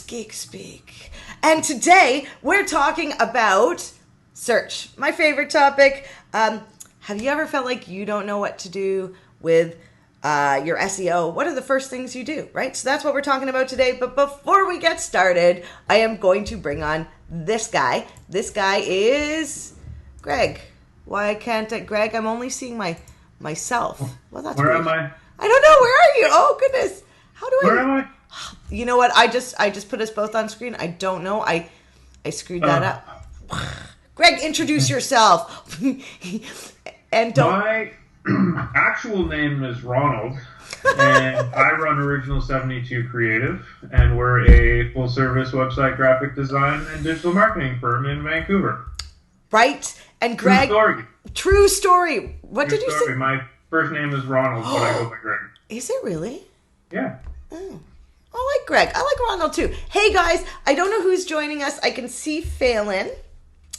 Geek Speak. And today we're talking about search, my favorite topic. Have you ever felt like you don't know what to do with your SEO? What are the first things you do, right? So that's what we're talking about today. But before we get started, I am going to bring on this guy. This guy is Greg. Why can't I? Greg, I'm only seeing myself. Well, that's Where weird. am I? I don't know. Where are you? Oh, goodness. How do I? Where am I? You know what? I just put us both on screen. I don't know. I screwed that up. Greg, introduce yourself. And don't. My actual name is Ronald, and I run Original 72 Creative, and we're a full-service website graphic design and digital marketing firm in Vancouver. Right? And Greg. True story. What did you say? My first name is Ronald, but I go by Greg. Is it really? Yeah. Oh. I like Greg. I like Ronald too. Hey guys, I don't know who's joining us. I can see Phelan.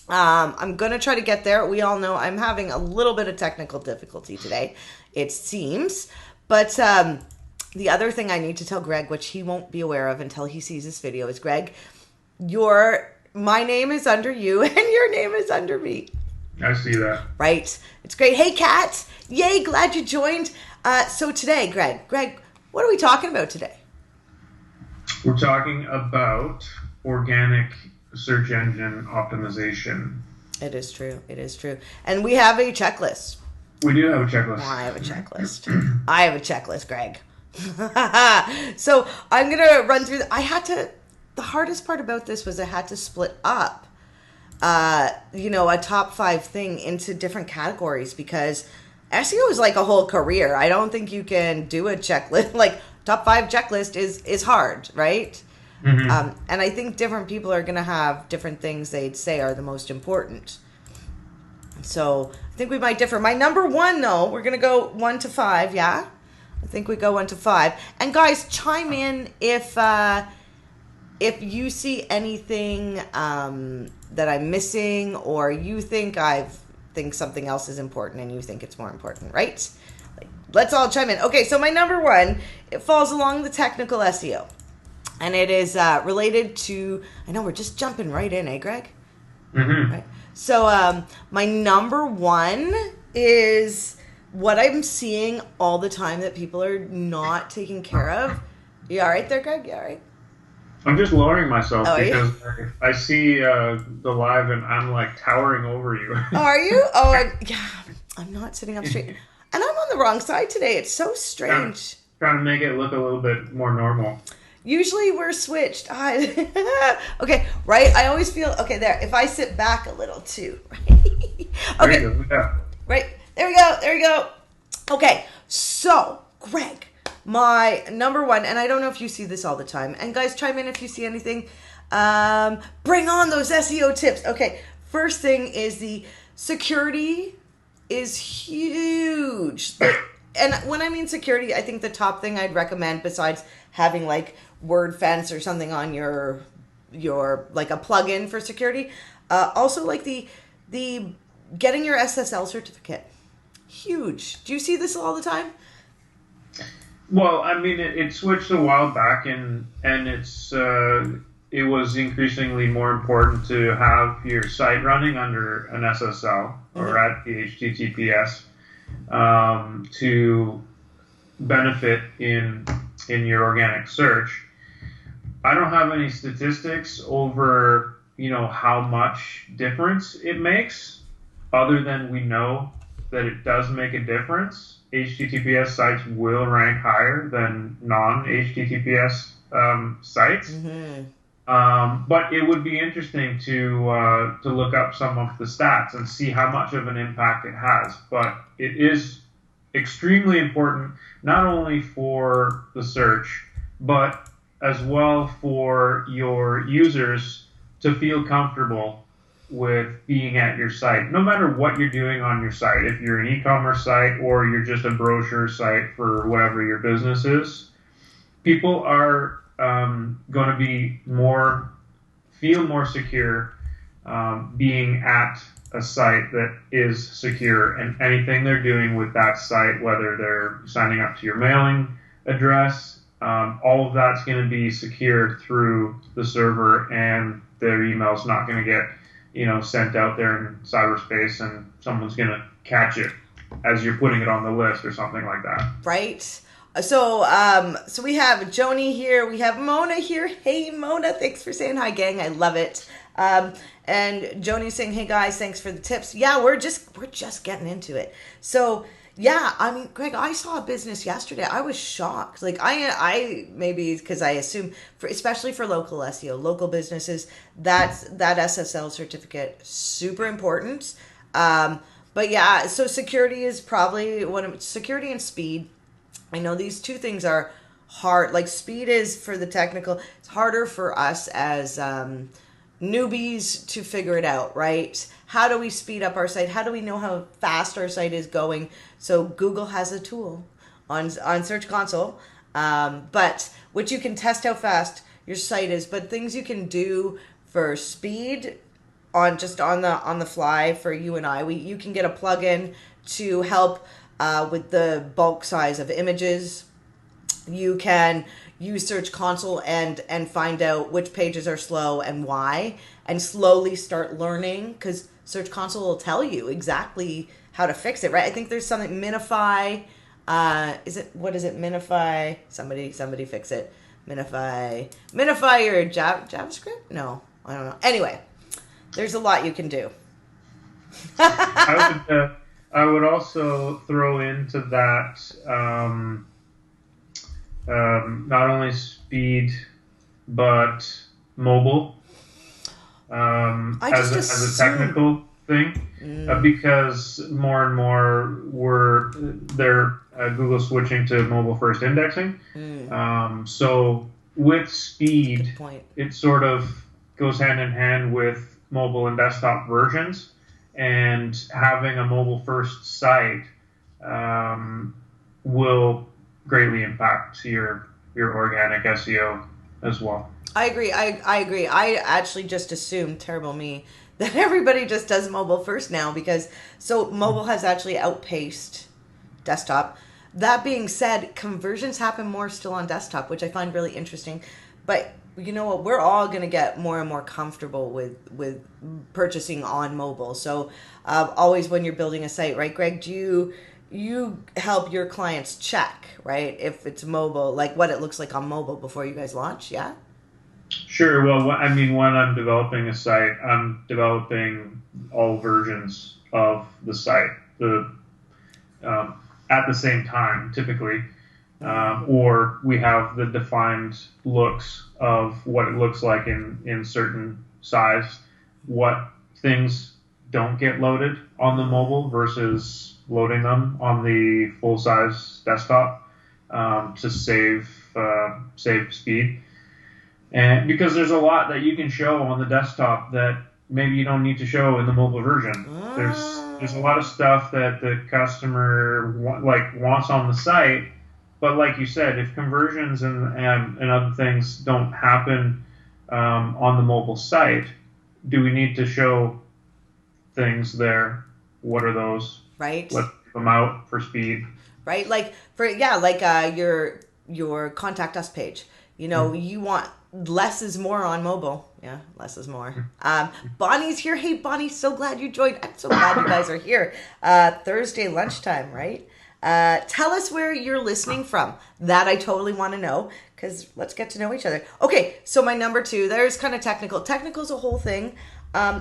I'm going to try to get there. We all know I'm having a little bit of technical difficulty today, it seems. But the other thing I need to tell Greg, which he won't be aware of until he sees this video, is Greg, my name is under you and your name is under me. I see that. Right. It's great. Hey, Kat. Yay, glad you joined. So today, Greg, what are we talking about today? We're talking about organic search engine optimization. It is true. It is true. And we have a checklist. We do have a checklist. I have a checklist. I have a checklist, Greg. So I'm going to run through. The hardest part about this was I had to split up, a top 5 thing into different categories because SEO is like a whole career. I don't think you can do a checklist. Like top 5 checklist is hard, right? Mm-hmm. And I think different people are going to have different things they'd say are the most important. So I think we might differ. My number 1, though, we're going to go 1 to 5. Yeah, I think we go 1 to 5. And guys, chime in if you see anything that I'm missing, or you think think something else is important and you think it's more important, right? Let's all chime in. Okay, so my number 1, it falls along the technical SEO. And it is related to, I know we're just jumping right in, eh, Greg? Mm-hmm. Right. So my number 1 is what I'm seeing all the time that people are not taking care of. You all right there, Greg? You all right? I'm just lowering myself because you? I see the live and I'm like towering over you. Are you? Oh, yeah. I'm not sitting up straight. And I'm on the wrong side today. It's so strange. Trying to make it look a little bit more normal. Usually we're switched. Okay, right? I always feel, okay, there. If I sit back a little too, right? Okay. There you go. Yeah. Right. There we go. Okay, so, Greg, my number 1, and I don't know if you see this all the time, and guys, chime in if you see anything. Bring on those SEO tips. Okay, first thing is the security is huge. And when I mean security, I think the top thing I'd recommend, besides having like WordFence or something on your like a plugin for security, also like the getting your SSL certificate. Huge. Do you see this all the time? Well, I mean, it switched a while back, and it was increasingly more important to have your site running under an SSL or at the HTTPS to benefit in your organic search. I don't have any statistics over how much difference it makes, other than we know that it does make a difference. HTTPS sites will rank higher than non-HTTPS sites. Mm-hmm. But it would be interesting to look up some of the stats and see how much of an impact it has. But it is extremely important, not only for the search, but as well for your users to feel comfortable with being at your site, no matter what you're doing on your site. If you're an e-commerce site or you're just a brochure site for whatever your business is, people are going to feel more secure being at a site that is secure, and anything they're doing with that site, whether they're signing up to your mailing address, all of that's going to be secured through the server, and their email's not going to get, sent out there in cyberspace, and someone's going to catch it as you're putting it on the list or something like that. Right. So we have Joni here. We have Mona here. Hey, Mona, thanks for saying hi, gang. I love it. And Joni's saying, hey guys, thanks for the tips. Yeah, we're just getting into it. So yeah, I mean, Greg, I saw a business yesterday. I was shocked. Like I maybe because I assume especially for local SEO, local businesses, that SSL certificate, super important. But yeah, so security is probably security and speed. I know these two things are hard. Like speed is for the technical. It's harder for us as newbies to figure it out, right? How do we speed up our site? How do we know how fast our site is going? So Google has a tool on Search Console, but which you can test how fast your site is. But things you can do for speed on the fly for you and I. You can get a plugin to help with the bulk size of images. You can use Search Console and find out which pages are slow and why, and slowly start learning, because Search Console will tell you exactly how to fix it, right? I think there's something, Minify, what is it, Minify? Somebody fix it. Minify your JavaScript? No, I don't know. Anyway, there's a lot you can do. I would also throw into that not only speed but mobile as a technical thing, because more and more Google switching to mobile first indexing. So with speed, it sort of goes hand in hand with mobile and desktop versions. And having a mobile-first site will greatly impact your organic SEO as well. I agree. I agree. I actually just assumed, terrible me, that everybody just does mobile first now, because mobile has actually outpaced desktop. That being said, conversions happen more still on desktop, which I find really interesting. But you know what? We're all going to get more and more comfortable with purchasing on mobile. So always when you're building a site, right, Greg, do you help your clients check, right, if it's mobile, like what it looks like on mobile before you guys launch? Yeah? Sure. Well, I mean, when I'm developing a site, I'm developing all versions of the site at the same time, typically. Or we have the defined looks of what it looks like in certain size, what things don't get loaded on the mobile versus loading them on the full-size desktop to save speed. And because there's a lot that you can show on the desktop that maybe you don't need to show in the mobile version. There's a lot of stuff that the customer wants on the site. But like you said, if conversions and other things don't happen on the mobile site, do we need to show things there? What are those? Right. Let's keep them out for speed. Right. Your contact us page. You want less is more on mobile. Yeah, less is more. Bonnie's here. Hey, Bonnie, so glad you joined. I'm so glad you guys are here. Thursday lunchtime, right? Tell us where you're listening from. That I totally want to know, because let's get to know each other. Okay, so my number 2, there's kind of technical. Technical is a whole thing.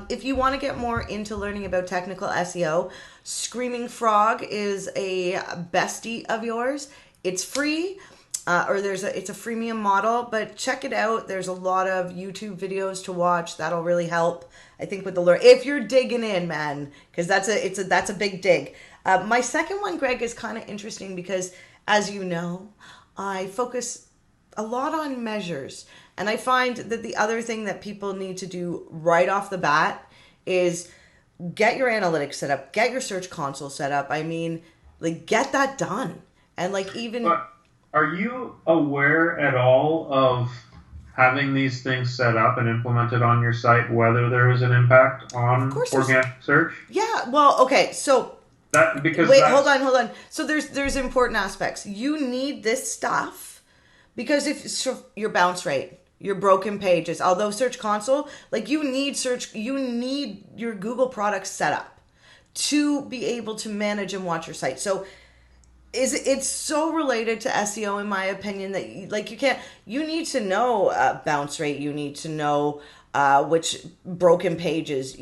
If you want to get more into learning about technical SEO, Screaming Frog is a bestie of yours. It's free, it's a freemium model, but check it out. There's a lot of YouTube videos to watch. That'll really help, I think, with the learn. If you're digging in, man, because that's a big dig. My second one, Greg, is kind of interesting because, as you know, I focus a lot on measures. And I find that the other thing that people need to do right off the bat is get your analytics set up, get your Search Console set up. I mean, get that done. And But are you aware at all of having these things set up and implemented on your site, whether there is an impact on organic search? Yeah, well, okay, so hold on. So there's important aspects. You need this stuff Because if so your bounce rate, your broken pages, although Search Console, like you need your Google products set up to be able to manage and watch your site. So it's so related to SEO in my opinion that you need to know bounce rate, you need to know which broken pages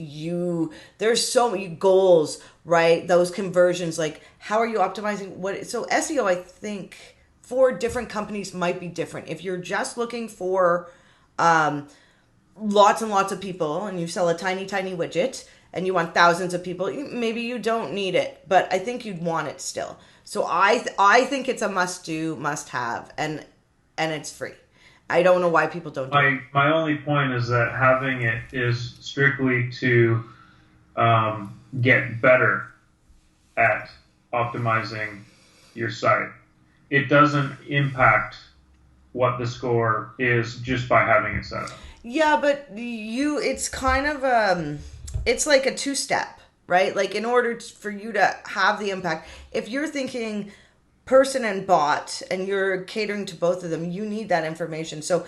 there's so many goals, right? Those conversions, like how are you optimizing so SEO, I think for different companies might be different. If you're just looking for lots and lots of people and you sell a tiny widget and you want thousands of people, maybe you don't need it, but I think you'd want it still. So I think it's a must do, must have, and it's free. I don't know why people don't do it. My only point is that having it is strictly to get better at optimizing your site. It doesn't impact what the score is just by having it set up. Yeah, but it's kind of it's like a two-step, right? Like in order for you to have the impact, if you're thinking person and bot and you're catering to both of them, you need that information. So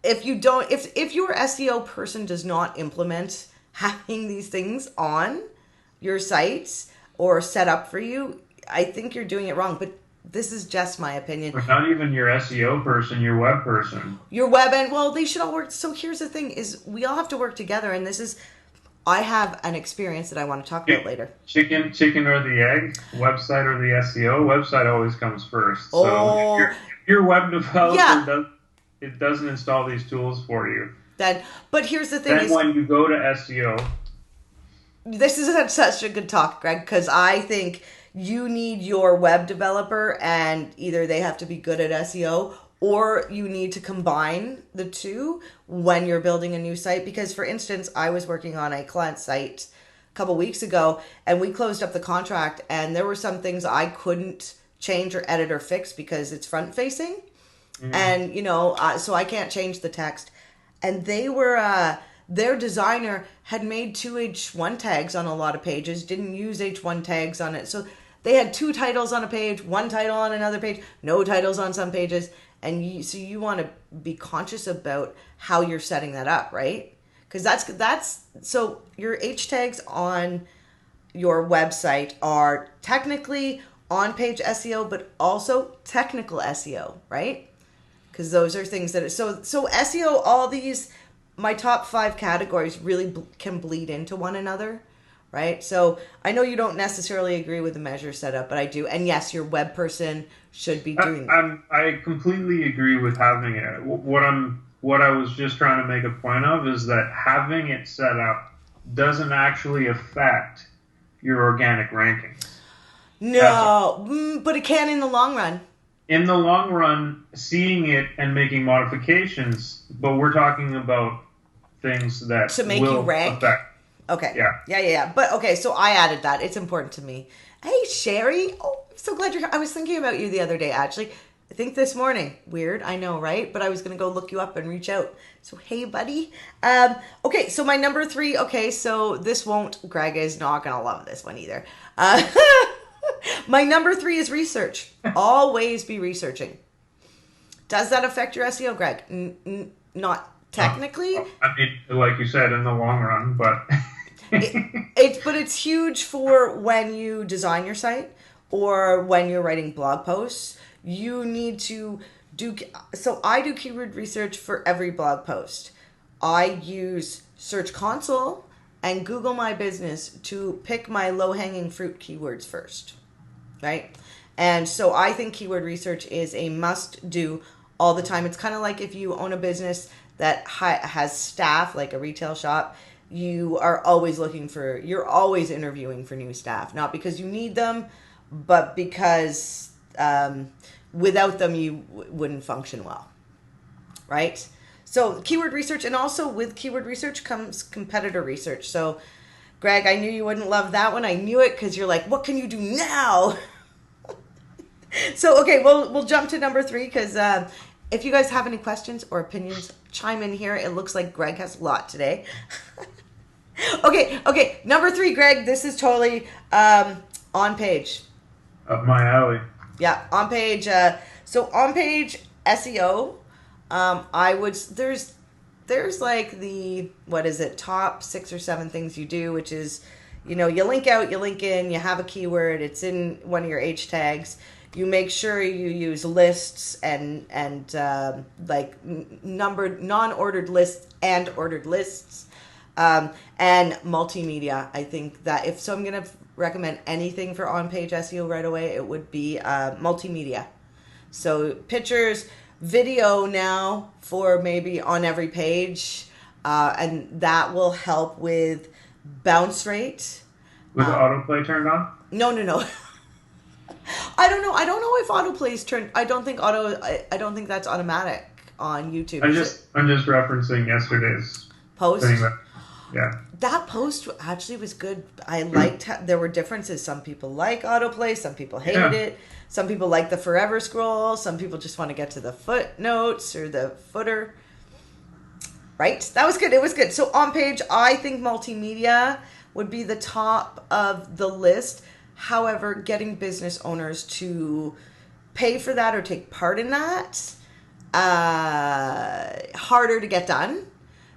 if your SEO person does not implement having these things on your sites or set up for you, I think you're doing it wrong. But this is just my opinion. But not even your SEO person, your web person. Your web they should all work. So here's the thing is we all have to work together, and I have an experience that I want to talk about later. Chicken or the egg? Website or the SEO? Website always comes first. Oh. So if your web developer doesn't install these tools for you. But here's the thing then when you go to SEO. This is such a good talk, Greg, because I think you need your web developer, and either they have to be good at SEO or you need to combine the two when you're building a new site. Because, for instance, I was working on a client site a couple weeks ago, and we closed up the contract, and there were some things I couldn't change or edit or fix because it's front-facing. Mm-hmm. And, so I can't change the text. And they were... their designer had made 2 H1 tags on a lot of pages, didn't use H1 tags on it. So they had 2 titles on a page, 1 title on another page, no titles on some pages. And you want to be conscious about how you're setting that up, right? Because so your H tags on your website are technically on-page SEO, but also technical SEO, right? Because those are things that so SEO, all these... my top 5 categories really can bleed into one another, right? So I know you don't necessarily agree with the measure setup, but I do. And yes, your web person should be doing that. I completely agree with having it. What I was just trying to make a point of is that having it set up doesn't actually affect your organic rankings. No, but it can in the long run. In the long run, seeing it and making modifications, but we're talking about things that to make will you rank. Affect. Okay. Yeah. But okay, so I added that. It's important to me. Hey, Sherry. Oh, I'm so glad you're here. I was thinking about you the other day, actually. I think this morning. Weird, I know, right? But I was going to go look you up and reach out. So, hey, buddy. Okay, so my number 3. Okay, so Greg is not going to love this one either. My number 3 is research. Always be researching. Does that affect your SEO, Greg? Not technically. I mean, like you said, in the long run, but it's huge for when you design your site or when you're writing blog posts. You need to do. So I do keyword research for every blog post. I use Search Console and Google My Business to pick my low-hanging fruit keywords first, right? And so I think keyword research is a must-do all the time. It's kind of like if you own a business that has staff, like a retail shop, you're always interviewing for new staff, not because you need them, but because without them you wouldn't function well, right? So keyword research, and also with keyword research comes competitor research. So Greg, I knew you wouldn't love that one. I knew it because you're like, what can you do now? So, okay, we'll jump to number 3 because if you guys have any questions or opinions, chime in here. It looks like Greg has a lot today. Okay, number 3, Greg, this is totally on page. Up my alley. Yeah, on page. So on page SEO, there's like the, what is it, top 6 or 7 things you do, which is, you link out, you link in, you have a keyword, it's in one of your H tags. You make sure you use lists and like numbered, non-ordered lists and ordered lists, and multimedia. I think that if so, I'm going to recommend anything for on-page SEO right away, it would be multimedia. So pictures, video now for maybe on every page, and that will help with bounce rate. With the autoplay turned on? No. I don't know. I don't know if autoplay's turned. I don't think that's automatic on YouTube. I'm just referencing yesterday's post. Yeah. That post actually was good. I liked there were differences. Some people like autoplay. Some people hated it. Some people like the forever scroll. Some people just want to get to the footnotes or the footer. Right? That was good. It was good. So on page, I think multimedia would be the top of the list. However, getting business owners to pay for that or take part in that, harder to get done.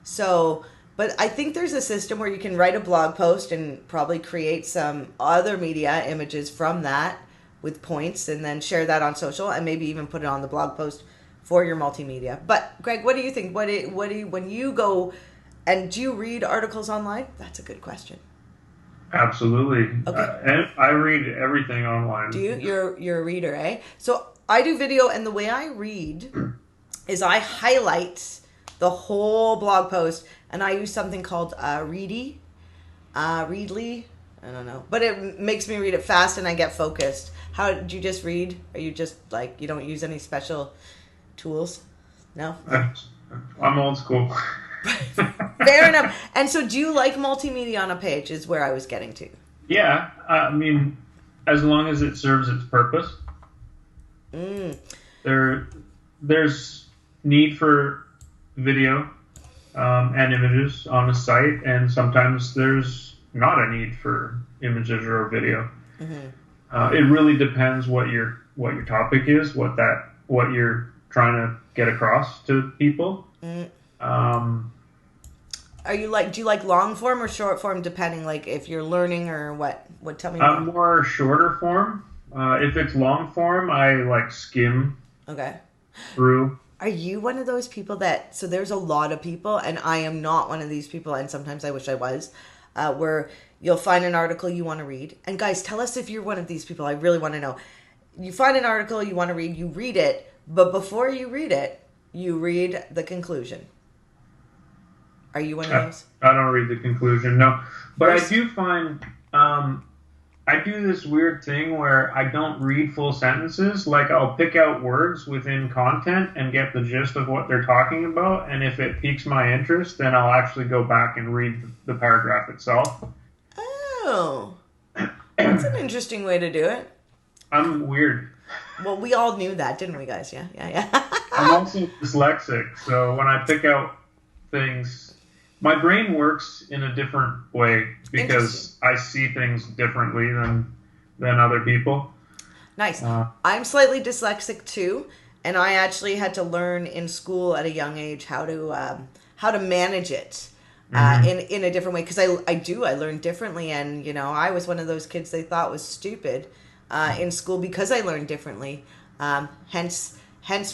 So, but I think there's a system where you can write a blog post and probably create some other media images from that with points and then share that on social and maybe even put it on the blog post for your multimedia. But Greg, what do you think? What do you, when you go, and do you read articles online? That's a good question. Absolutely. Okay. And I read everything online. Do you? You're a reader, eh? So I do video, and the way I read is I highlight the whole blog post, and I use something called Readly. I don't know, but it makes me read it fast, and I get focused. How do you just read? Are you just like, you don't use any special tools? No. I'm old school. Fair enough. And so do you like multimedia on a page is where I was getting to. Yeah. I mean, as long as it serves its purpose. There's need for video and images on a site, and sometimes there's not a need for images or video. Mm-hmm. It really depends what your topic is, what you're trying to get across to people. Do you like long form or short form, depending, like if you're learning or what? Tell me more. More shorter form. If it's long form, I like skim. Okay. Through. Are you one of those people that, so there's a lot of people, and I am not one of these people, and sometimes I wish I was, where you'll find an article you want to read. And guys, tell us if you're one of these people. I really want to know. You find an article you want to read, you read it, but before you read it, you read the conclusion. Are you one of those? I don't read the conclusion, no. But I do find, I do this weird thing where I don't read full sentences. Like, I'll pick out words within content and get the gist of what they're talking about. And if it piques my interest, then I'll actually go back and read the paragraph itself. Oh. That's an interesting way to do it. I'm weird. Well, we all knew that, didn't we, guys? Yeah. I'm also dyslexic, so when I pick out things, my brain works in a different way because I see things differently than other people. Nice. I'm slightly dyslexic too, and I actually had to learn in school at a young age how to manage it in a different way, because I learned differently, and I was one of those kids they thought was stupid in school because I learned differently. Hence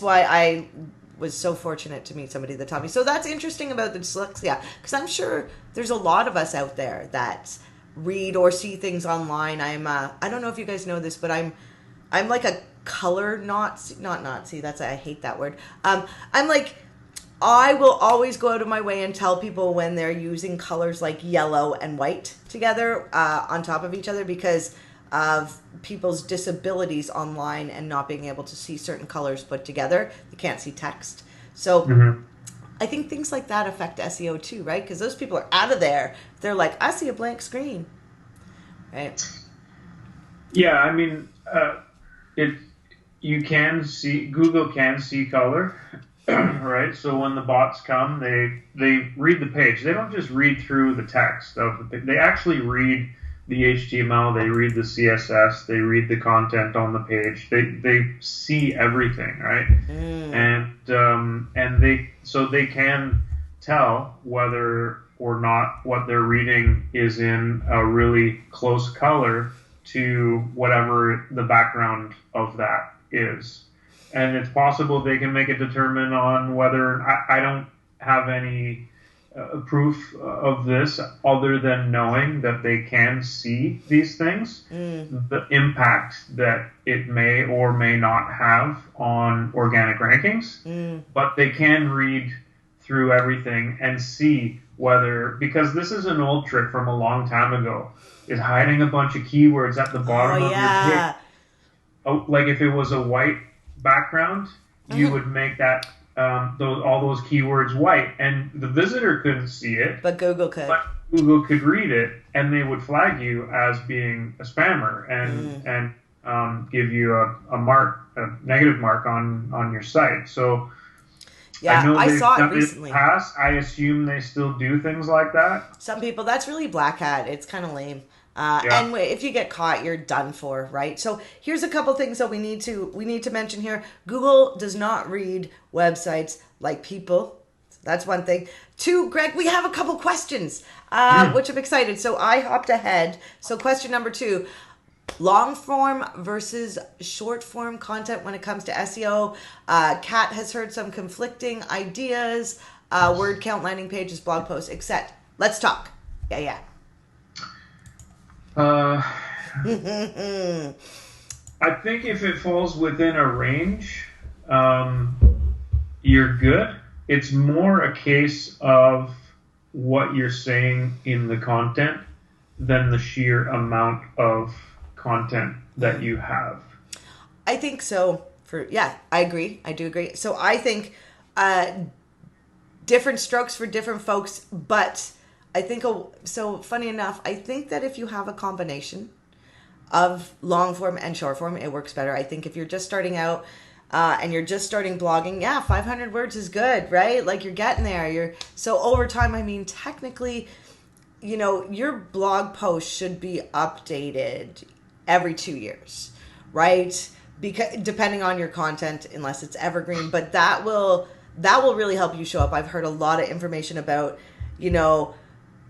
why I was so fortunate to meet somebody that taught me. So that's interesting about the dyslexia, because I'm sure there's a lot of us out there that read or see things online. I don't know if you guys know this, but I'm like a color Nazi. I hate that word. I'm like, I will always go out of my way and tell people when they're using colors like yellow and white together on top of each other, because of people's disabilities online and not being able to see certain colors put together. They can't see text. So I think things like that affect SEO too, right? Because those people are out of there. They're like, I see a blank screen. Right? Yeah, I mean, you can see, Google can see color, right? So when the bots come, they read the page. They don't just read through the text of the page. They actually read the HTML, they read the CSS, they read the content on the page, they see everything, right? And they can tell whether or not what they're reading is in a really close color to whatever the background of that is. And it's possible they can make a determine on whether, I don't have any proof of this other than knowing that they can see these things, the impact that it may or may not have on organic rankings, but they can read through everything and see whether, because this is an old trick from a long time ago, is hiding a bunch of keywords at the bottom of your page. Oh, like if it was a white background, you would make that all those keywords white, and the visitor couldn't see it, but Google could. But Google could read it, and they would flag you as being a spammer and give you a negative mark on your site. So yeah, I know I saw done it recently. In the past. I assume they still do things like that. Some people, that's really black hat. It's kind of lame. And if you get caught, you're done for, right? So here's a couple things that we need to mention here. Google does not read websites like people. That's one thing. Two, Greg, we have a couple questions, which I'm excited. So I hopped ahead. So question number 2, long form versus short form content when it comes to SEO. Kat has heard some conflicting ideas, word count, landing pages, blog posts, etc. Let's talk. Yeah. I think if it falls within a range, you're good. It's more a case of what you're saying in the content than the sheer amount of content that you have. I think so. I agree. I do agree. So I think different strokes for different folks, but I think, so funny enough, I think that if you have a combination of long form and short form, it works better. I think if you're just starting out and you're just starting blogging, 500 words is good, right? Like you're getting there. So over time, I mean, technically, your blog post should be updated every 2 years, right? Because depending on your content, unless it's evergreen, but that will really help you show up. I've heard a lot of information about,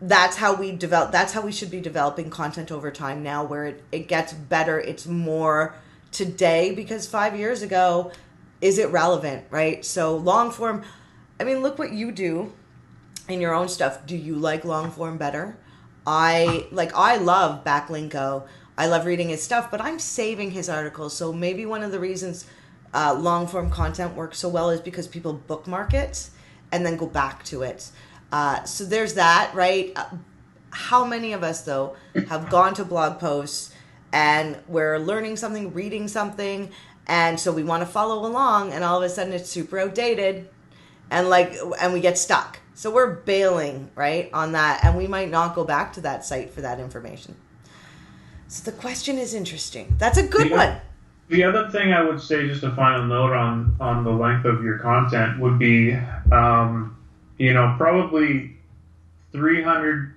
that's how we should be developing content over time now, where it gets better. It's more today, because 5 years ago, is it relevant, right? So long form, I mean, look what you do in your own stuff. Do you like long form better? I love Backlinko. I love reading his stuff, but I'm saving his articles. So maybe one of the reasons long form content works so well is because people bookmark it and then go back to it. So there's that, right? How many of us, though, have gone to blog posts and we're learning something, reading something, and so we want to follow along, and all of a sudden it's super outdated, and we get stuck. So we're bailing, right, on that, and we might not go back to that site for that information. So the question is interesting. That's a good one. The other thing I would say, just a final note on the length of your content, would be probably 300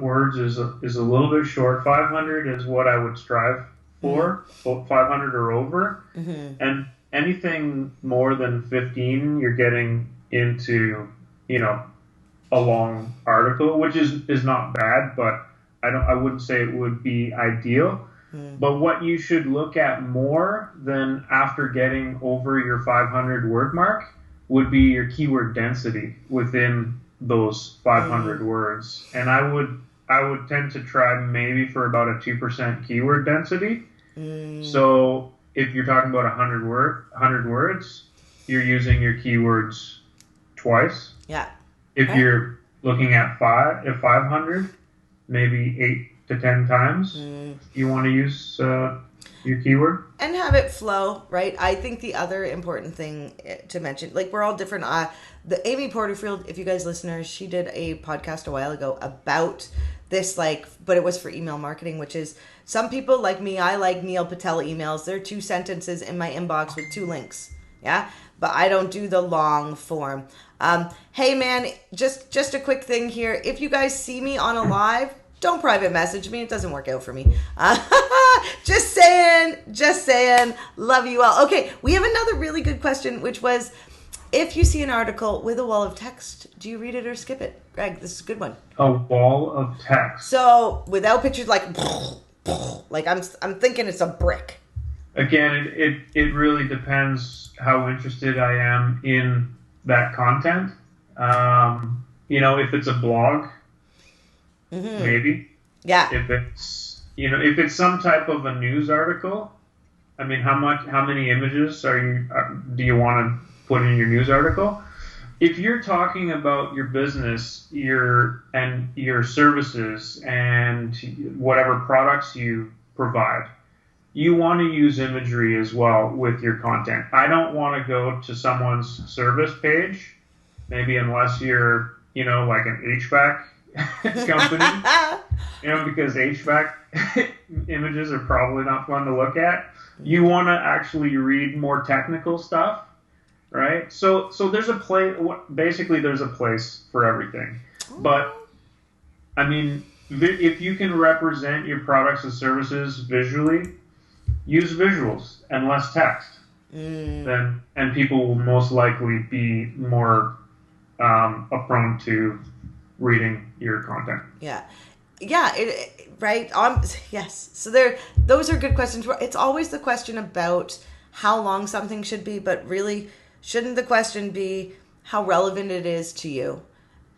words is a little bit short. 500 is what I would strive for, 500 or over. And anything more than 15, you're getting into, a long article, which is not bad, but I wouldn't say it would be ideal. But what you should look at more than after getting over your 500 word mark would be your keyword density within those 500 words. And I would tend to try maybe for about a 2% keyword density. So if you're talking about 100 words, you're using your keywords twice. Yeah. If you're looking at 500, maybe 8 to 10 times you want to use your keyword. And have it flow, right? I think the other important thing to mention, we're all different. The Amy Porterfield, if you guys listeners, she did a podcast a while ago about this, but it was for email marketing, which is, some people like me, I like Neil Patel emails. They're 2 sentences in my inbox with 2 links. Yeah. But I don't do the long form. Hey man, just a quick thing here. If you guys see me on a live, don't private message me. It doesn't work out for me. Just saying. Love you all. Okay, we have another really good question, which was, if you see an article with a wall of text, do you read it or skip it? Greg, this is a good one. A wall of text. So without pictures, like I'm thinking it's a brick. Again, it really depends how interested I am in that content. If it's a blog, maybe. Yeah. If it's some type of a news article, I mean, how many images do you want to put in your news article? If you're talking about your business, your services and whatever products you provide, you want to use imagery as well with your content. I don't want to go to someone's service page, maybe unless you're, like an HVAC company, because HVAC images are probably not fun to look at. You want to actually read more technical stuff, right? So there's a place. Basically, there's a place for everything. But I mean, if you can represent your products and services visually, use visuals and less text. And people will most likely be more prone to reading your content. Yeah. Right. Yes. So those are good questions. It's always the question about how long something should be, but really, shouldn't the question be how relevant it is to you,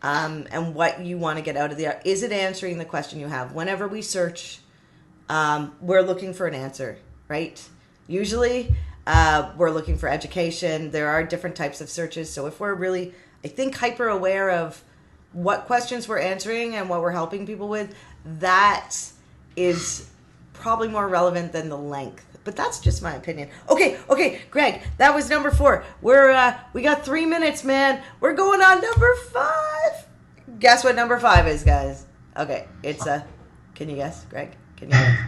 and what you want to get out of the? Is it answering the question you have? Whenever we search, we're looking for an answer, right? Usually, we're looking for education. There are different types of searches. So if we're really, I think, hyper aware of what questions we're answering and what we're helping people with, that is probably more relevant than the length. But that's just my opinion. Okay, Greg, that was number 4. We got 3 minutes, man. We're going on number 5. Guess what number 5 is, guys? Okay, it's can you guess, Greg? Can you guess?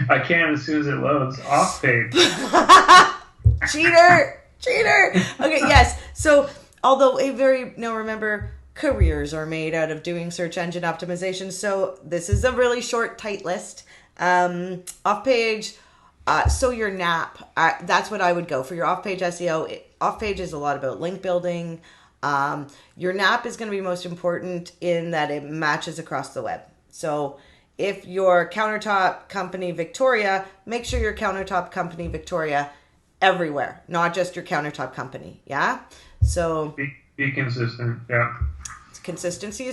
I can as soon as it loads. Off page. Cheater. Okay, yes. So, although remember, careers are made out of doing search engine optimization. So this is a really short, tight list. Off page. So your NAP, that's what I would go for your off page SEO. Off page is a lot about link building. Your NAP is going to be most important in that it matches across the web. So if your countertop company Victoria, make sure your countertop company Victoria everywhere, not just your countertop company. Yeah. So be consistent. Yeah. Consistency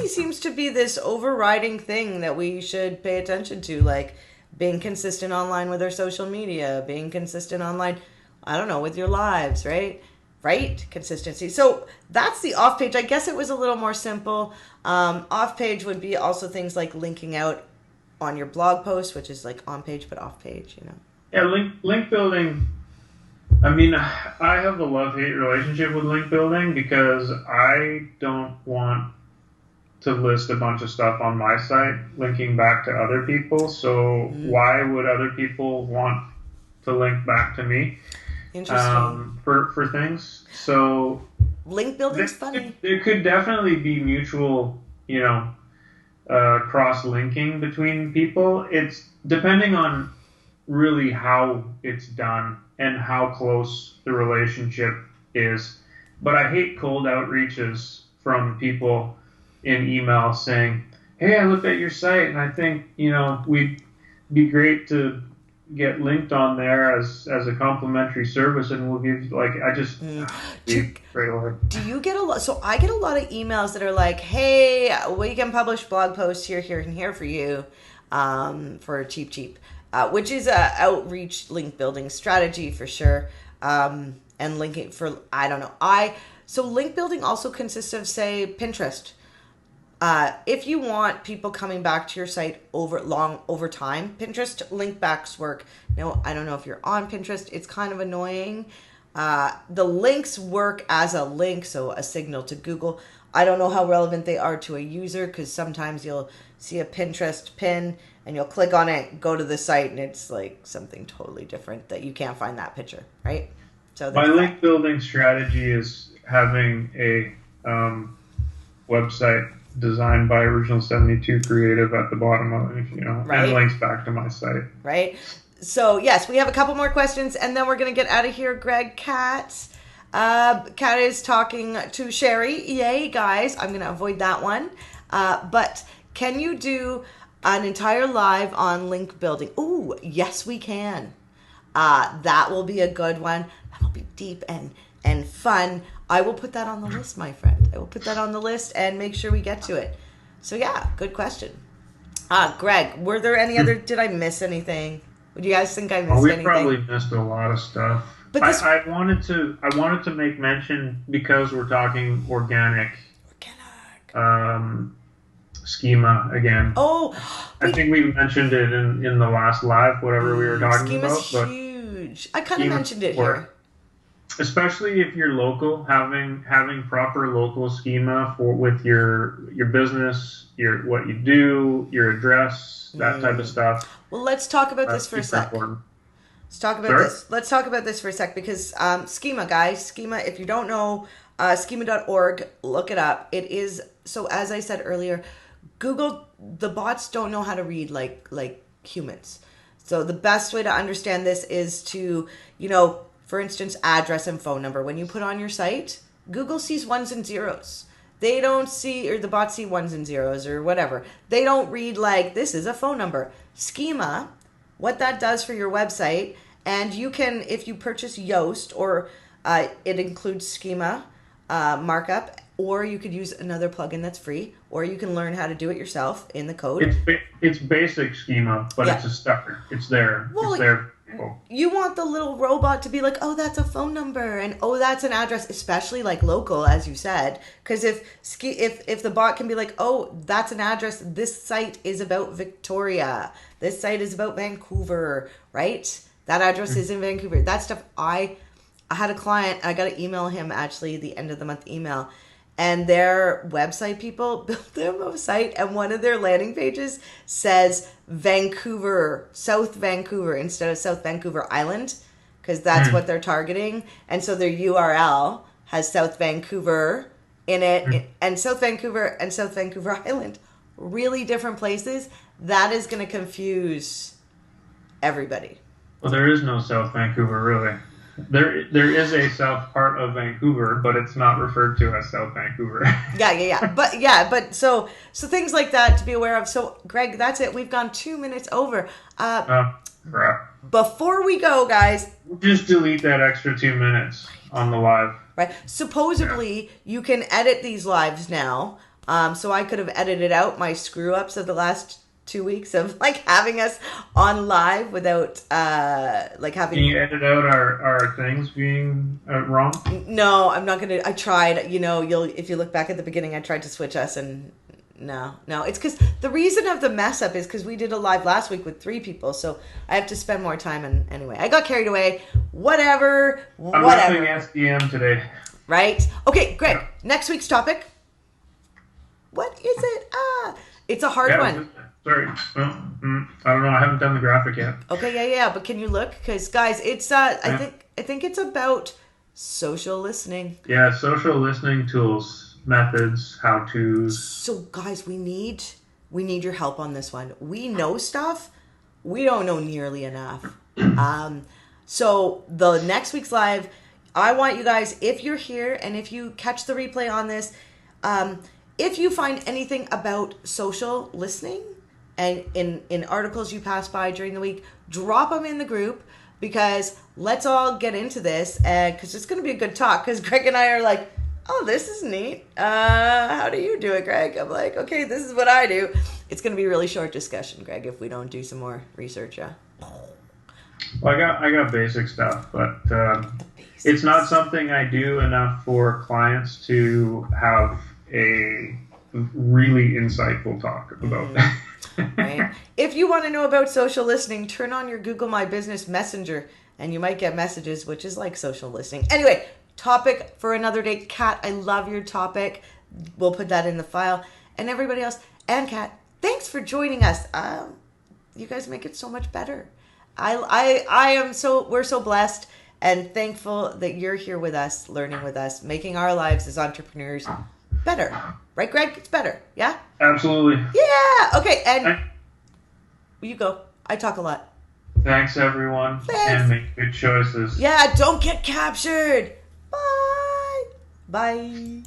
seems to be this overriding thing that we should pay attention to, like being consistent online with our social media, being consistent online, I don't know, with your lives, right? Consistency. So that's the off page. I guess it was a little more simple. Off page would be also things like linking out on your blog post, which is like on page but off page, Yeah, link building. I mean, I have a love-hate relationship with link building because I don't want to list a bunch of stuff on my site linking back to other people. So why would other people want to link back to me? Interesting. For things. So link building's funny. There could definitely be mutual, cross-linking between people. It's depending on really how it's done and how close the relationship is. But I hate cold outreaches from people in email saying, hey, I looked at your site and I think, we'd be great to get linked on there as a complimentary service, and we'll give Do you get a lot? So I get a lot of emails that are like, hey, we can publish blog posts here, and here for you for cheap. Which is a outreach link building strategy for sure. And linking for, I don't know. So link building also consists of, say, Pinterest. If you want people coming back to your site over time, Pinterest link backs work. Now, I don't know if you're on Pinterest. It's kind of annoying. The links work as a link, so a signal to Google. I don't know how relevant they are to a user, because sometimes you'll see a Pinterest pin and you'll click on it, go to the site, and it's like something totally different that you can't find that picture, right? So my link building strategy is having a website designed by Original 72 Creative at the bottom of it, Right. and links back to my site. Right. So, yes, we have a couple more questions, and then we're going to get out of here. Greg, Kat. Kat is talking to Sherry. Yay, guys. I'm going to avoid that one. But can you do an entire live on link building? Ooh, yes, we can. That will be a good one. That will be deep and fun. I will put that on the list, my friend. I will put that on the list and make sure we get to it. So, yeah, good question. Greg, were there any other... Did I miss anything? Would you guys think I missed anything? We probably missed a lot of stuff. But I wanted to make mention, because we're talking organic. Schema again. Oh, I think we mentioned it in the last live, whatever we were talking about. Schema's huge. I kind of mentioned it here. Especially if you're local, having proper local schema with your business, what you do, your address, that type of stuff. Well, let's talk about this for a sec. Let's talk about this. Let's talk about this for a sec, because schema, guys, schema. If you don't know, schema.org, look it up. It is, so as I said earlier, Google, the bots don't know how to read like humans. So the best way to understand this is to, for instance, address and phone number. When you put on your site, Google sees ones and zeros. They don't see, or the bots see ones and zeros or whatever. They don't read like, this is a phone number. Schema, what that does for your website, and you can, if you purchase Yoast, or it includes schema markup, or you could use another plugin that's free, or you can learn how to do it yourself in the code. It's basic schema, but it's a starter. It's there. Well, it's there. You want the little robot to be like, oh, that's a phone number, and oh, that's an address, especially like local, as you said. Because if the bot can be like, oh, that's an address, this site is about Victoria, this site is about Vancouver, right? That address is in Vancouver. That stuff, I had a client, I got to email him, actually, the end of the month email. And their website people built their website, and one of their landing pages says Vancouver, South Vancouver, instead of South Vancouver Island, because that's what they're targeting. And so their URL has South Vancouver in it, and South Vancouver Island, really different places. That is going to confuse everybody. Well, there is no South Vancouver, really. There is a south part of Vancouver, but it's not referred to as South Vancouver. Yeah. But so things like that to be aware of. So, Greg, that's it. We've gone 2 minutes over. Crap. Before we go, guys, just delete that extra 2 minutes on the live. Right. Supposedly, you can edit these lives now. So I could have edited out my screw ups of the last 2 weeks of having us on live without having. Can you edit out our things being wrong? No, I'm not gonna. I tried. If you look back at the beginning, I tried to switch us, and no. It's because the reason of the mess up is because we did a live last week with 3 people, so I have to spend more time. And anyway, I got carried away. Whatever. I'm nothing SDM today. Right. Okay, Greg. Next week's topic. What is it? It's a hard one. Sorry. I don't know. I haven't done the graphic yet. Okay, yeah. But can you look? Because, guys, it's I think it's about social listening. Yeah, social listening tools, methods, how-tos. So, guys, we need your help on this one. We know stuff. We don't know nearly enough. So the next week's live, I want you guys, if you're here and if you catch the replay on this, if you find anything about social listening, and in articles you pass by during the week, drop them in the group, because let's all get into this, because it's going to be a good talk, because Greg and I are like, oh, this is neat. How do you do it, Greg? I'm like, okay, this is what I do. It's going to be a really short discussion, Greg, if we don't do some more research. Yeah. Well, I got basic stuff, but it's not something I do enough for clients to have a really insightful talk about. Right. If you want to know about social listening, turn on your Google My Business Messenger, and you might get messages, which is like social listening. Anyway, topic for another day. Kat, I love your topic. We'll put that in the file. And everybody else, and Kat, thanks for joining us. You guys make it so much better. We're so blessed and thankful that you're here with us, learning with us, making our lives as entrepreneurs better. Right, Greg? It's better. Yeah? Absolutely. Yeah. Okay, and you go. I talk a lot. Thanks, everyone. Thanks. And make good choices. Yeah, don't get captured. Bye. Bye.